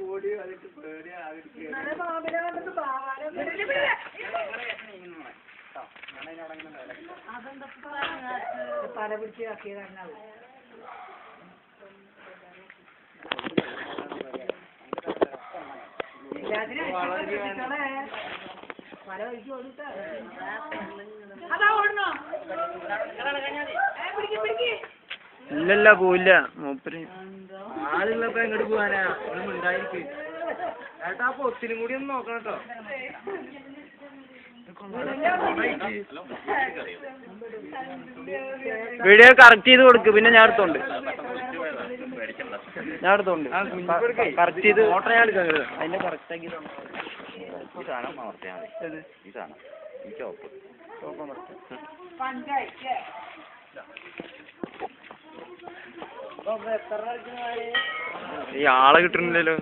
ഓടി അതിട്ട് പേടിയാ പല പിടിച്ച് ആക്കിയതാണ് പല വഴിക്ക് ഓടിട്ടാ അതാ ഓടണോ ഇല്ലല്ല പോവില്ല മൂപ്പര് ആളുള്ളപ്പോ എങ്ങോട്ട് പോവാനാ ഒന്നും ഉണ്ടായിരിക്കും ഏട്ടാ അപ്പൊ ഒത്തിരി കൂടി ഒന്ന് നോക്കണം കേട്ടോ വീഡിയോ കറക്റ്റ് ചെയ്ത് കൊടുക്ക് പിന്നെ ഞാൻ എടുത്തോണ്ട് കറക്റ്റ് ചെയ്ത് ഓട്ടോ ഞാൻ എടുക്കാം അതിന്റെ കറക്റ്റ് ആക്കി ഈ സാധനം അമർത്തിയാൽ മതി ഈ സാധനം ഈ ചോപ്പ് ഈ ആളെ കിട്ടുന്നില്ലല്ലോ